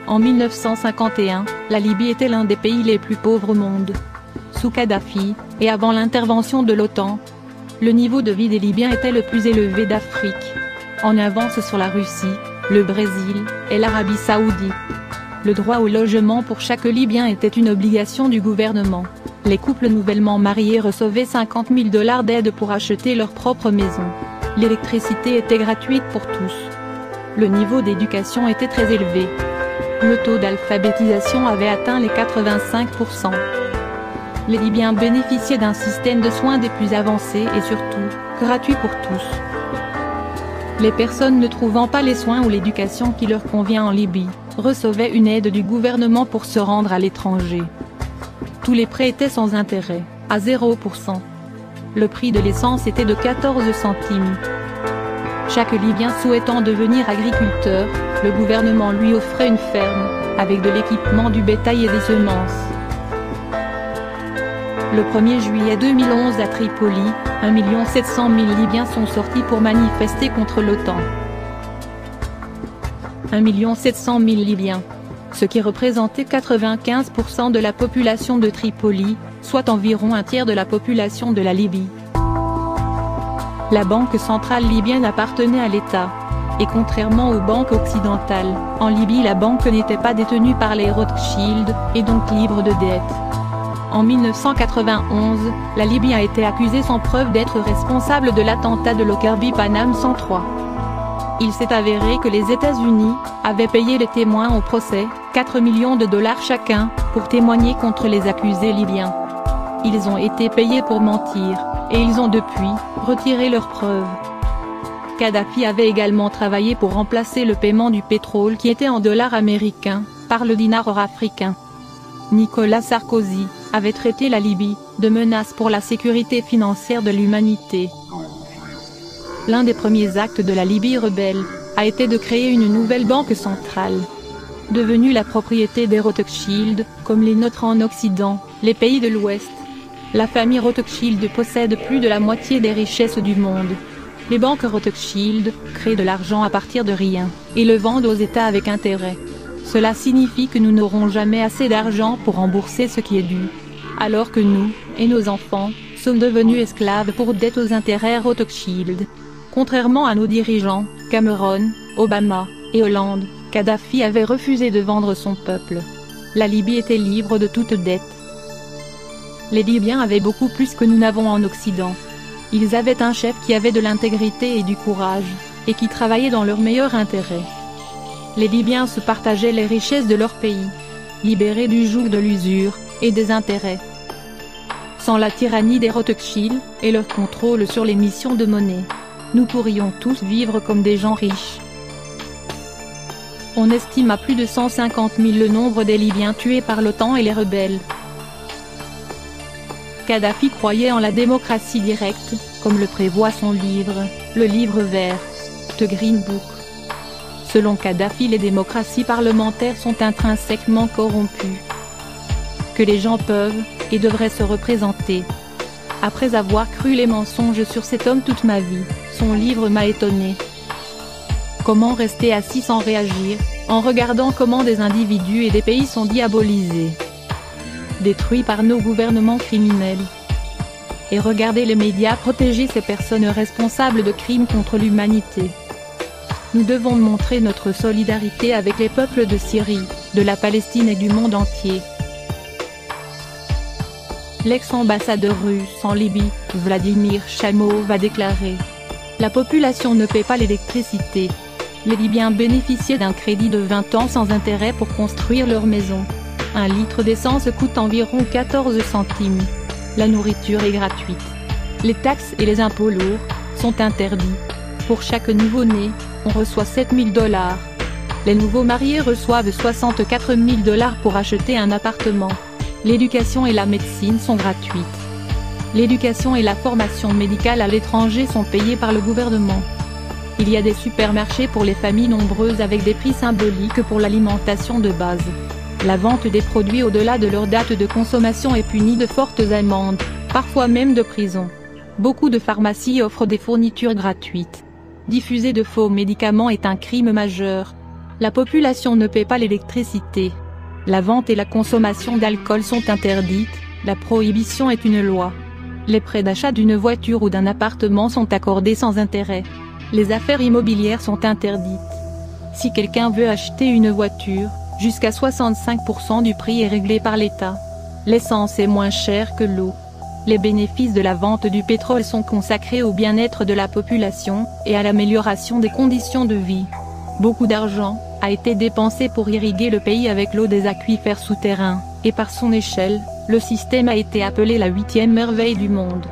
En 1951, la Libye était l'un des pays les plus pauvres au monde. Sous Kadhafi, et avant l'intervention de l'OTAN, le niveau de vie des Libyens était le plus élevé d'Afrique, en avance sur la Russie, le Brésil et l'Arabie Saoudite. Le droit au logement pour chaque Libyen était une obligation du gouvernement. Les couples nouvellement mariés recevaient 50 000 $ d'aide pour acheter leur propre maison. L'électricité était gratuite pour tous. Le niveau d'éducation était très élevé. Le taux d'alphabétisation avait atteint les 85%. Les Libyens bénéficiaient d'un système de soins des plus avancés et surtout, gratuit pour tous. Les personnes ne trouvant pas les soins ou l'éducation qui leur convient en Libye, recevaient une aide du gouvernement pour se rendre à l'étranger. Tous les prêts étaient sans intérêt, à 0%. Le prix de l'essence était de 14 centimes. Chaque Libyen souhaitant devenir agriculteur, le gouvernement lui offrait une ferme, avec de l'équipement, du bétail et des semences. Le 1er juillet 2011 à Tripoli, 1 700 000 Libyens sont sortis pour manifester contre l'OTAN. 1 700 000 Libyens, ce qui représentait 95% de la population de Tripoli, soit environ un tiers de la population de la Libye. La banque centrale libyenne appartenait à l'État. Et contrairement aux banques occidentales, en Libye la banque n'était pas détenue par les Rothschild, et donc libre de dettes. En 1991, la Libye a été accusée sans preuve d'être responsable de l'attentat de Lockerbie Paname 103. Il s'est avéré que les États-Unis avaient payé les témoins au procès, 4 millions de $ chacun, pour témoigner contre les accusés libyens. Ils ont été payés pour mentir, et ils ont depuis retiré leurs preuves. Kadhafi avait également travaillé pour remplacer le paiement du pétrole qui était en dollars américains, par le dinar africain. Nicolas Sarkozy avait traité la Libye de menace pour la sécurité financière de l'humanité. L'un des premiers actes de la Libye rebelle a été de créer une nouvelle banque centrale. Devenue la propriété des Rothschild, comme les nôtres en Occident, les pays de l'Ouest. La famille Rothschild possède plus de la moitié des richesses du monde. Les banques Rothschild créent de l'argent à partir de rien, et le vendent aux États avec intérêt. Cela signifie que nous n'aurons jamais assez d'argent pour rembourser ce qui est dû. Alors que nous, et nos enfants, sommes devenus esclaves pour dette aux intérêts Rothschild. Contrairement à nos dirigeants, Cameron, Obama et Hollande, Kadhafi avait refusé de vendre son peuple. La Libye était libre de toute dette. Les Libyens avaient beaucoup plus que nous n'avons en Occident. Ils avaient un chef qui avait de l'intégrité et du courage, et qui travaillait dans leur meilleur intérêt. Les Libyens se partageaient les richesses de leur pays, libérés du joug de l'usure et des intérêts. Sans la tyrannie des Rothschild et leur contrôle sur l'émission de monnaie, nous pourrions tous vivre comme des gens riches. On estime à plus de 150 000 le nombre des Libyens tués par l'OTAN et les rebelles. Kadhafi croyait en la démocratie directe, comme le prévoit son livre, le livre vert, The Green Book. Selon Kadhafi, les démocraties parlementaires sont intrinsèquement corrompues. Que les gens peuvent, et devraient se représenter. Après avoir cru les mensonges sur cet homme toute ma vie, son livre m'a étonné. Comment rester assis sans réagir, en regardant comment des individus et des pays sont diabolisés, détruits par nos gouvernements criminels. Et regarder les médias protéger ces personnes responsables de crimes contre l'humanité. Nous devons montrer notre solidarité avec les peuples de Syrie, de la Palestine et du monde entier. L'ex-ambassadeur russe en Libye, Vladimir Chamov, a déclaré « La population ne paie pas l'électricité. Les Libyens bénéficiaient d'un crédit de 20 ans sans intérêt pour construire leur maison. Un litre d'essence coûte environ 14 centimes. La nourriture est gratuite. Les taxes et les impôts lourds sont interdits. Pour chaque nouveau-né, on reçoit 7 000 $. Les nouveaux mariés reçoivent 64 000 $ pour acheter un appartement. L'éducation et la médecine sont gratuites. L'éducation et la formation médicale à l'étranger sont payées par le gouvernement. Il y a des supermarchés pour les familles nombreuses avec des prix symboliques pour l'alimentation de base. La vente des produits au-delà de leur date de consommation est punie de fortes amendes, parfois même de prison. Beaucoup de pharmacies offrent des fournitures gratuites. Diffuser de faux médicaments est un crime majeur. La population ne paie pas l'électricité. La vente et la consommation d'alcool sont interdites, la prohibition est une loi. Les prêts d'achat d'une voiture ou d'un appartement sont accordés sans intérêt. Les affaires immobilières sont interdites. Si quelqu'un veut acheter une voiture, jusqu'à 65% du prix est réglé par l'État. L'essence est moins chère que l'eau. Les bénéfices de la vente du pétrole sont consacrés au bien-être de la population, et à l'amélioration des conditions de vie. Beaucoup d'argent a été dépensé pour irriguer le pays avec l'eau des aquifères souterrains, et par son échelle, le système a été appelé la 8e merveille du monde.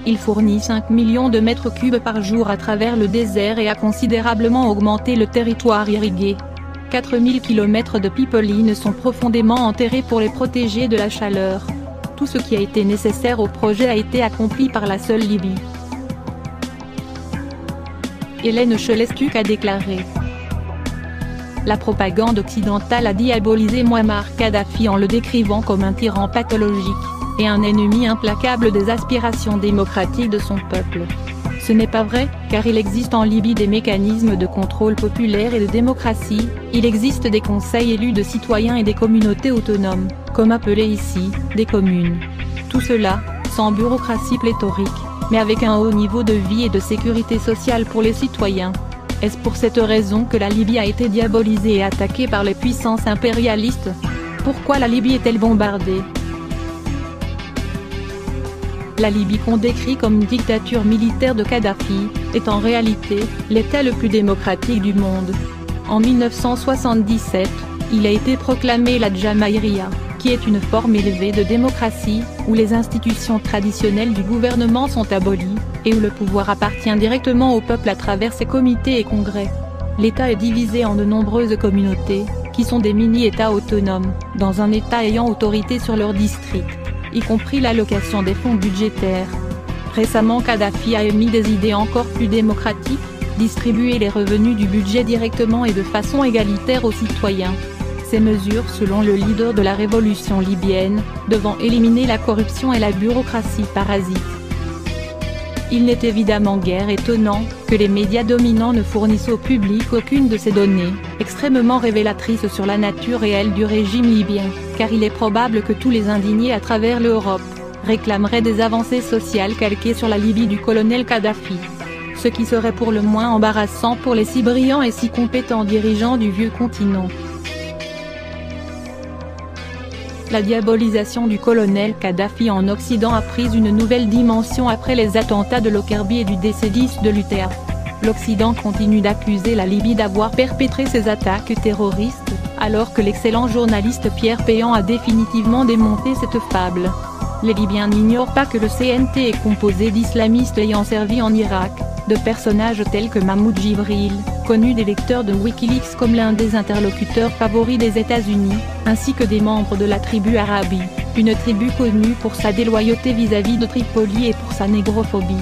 Il fournit 5 millions de mètres cubes par jour à travers le désert et a considérablement augmenté le territoire irrigué. 4000 km de pipelines sont profondément enterrés pour les protéger de la chaleur. Tout ce qui a été nécessaire au projet a été accompli par la seule Libye. Hélène Chelestuk a déclaré: la propagande occidentale a diabolisé Mouammar Kadhafi en le décrivant comme un tyran pathologique, et un ennemi implacable des aspirations démocratiques de son peuple. Ce n'est pas vrai, car il existe en Libye des mécanismes de contrôle populaire et de démocratie, il existe des conseils élus de citoyens et des communautés autonomes, comme appelées ici, des communes. Tout cela, sans bureaucratie pléthorique, mais avec un haut niveau de vie et de sécurité sociale pour les citoyens. Est-ce pour cette raison que la Libye a été diabolisée et attaquée par les puissances impérialistes? Pourquoi la Libye est-elle bombardée? La Libye qu'on décrit comme une dictature militaire de Kadhafi, est en réalité, l'État le plus démocratique du monde. En 1977, il a été proclamé la Jamaïria, qui est une forme élevée de démocratie, où les institutions traditionnelles du gouvernement sont abolies, et où le pouvoir appartient directement au peuple à travers ses comités et congrès. L'État est divisé en de nombreuses communautés, qui sont des mini-États autonomes, dans un État ayant autorité sur leur district, y compris l'allocation des fonds budgétaires. Récemment, Kadhafi a émis des idées encore plus démocratiques, distribuer les revenus du budget directement et de façon égalitaire aux citoyens. Ces mesures, selon le leader de la révolution libyenne, devant éliminer la corruption et la bureaucratie parasite. Il n'est évidemment guère étonnant que les médias dominants ne fournissent au public aucune de ces données, extrêmement révélatrices sur la nature réelle du régime libyen, car il est probable que tous les indignés à travers l'Europe réclameraient des avancées sociales calquées sur la Libye du colonel Kadhafi. Ce qui serait pour le moins embarrassant pour les si brillants et si compétents dirigeants du vieux continent. La diabolisation du colonel Kadhafi en Occident a pris une nouvelle dimension après les attentats de Lockerbie et du décès de l'UTF. L'Occident continue d'accuser la Libye d'avoir perpétré ces attaques terroristes, alors que l'excellent journaliste Pierre Péan a définitivement démonté cette fable. Les Libyens n'ignorent pas que le CNT est composé d'islamistes ayant servi en Irak, de personnages tels que Mahmoud Jibril, connu des lecteurs de Wikileaks comme l'un des interlocuteurs favoris des États-Unis, ainsi que des membres de la tribu Arabi, une tribu connue pour sa déloyauté vis-à-vis de Tripoli et pour sa négrophobie.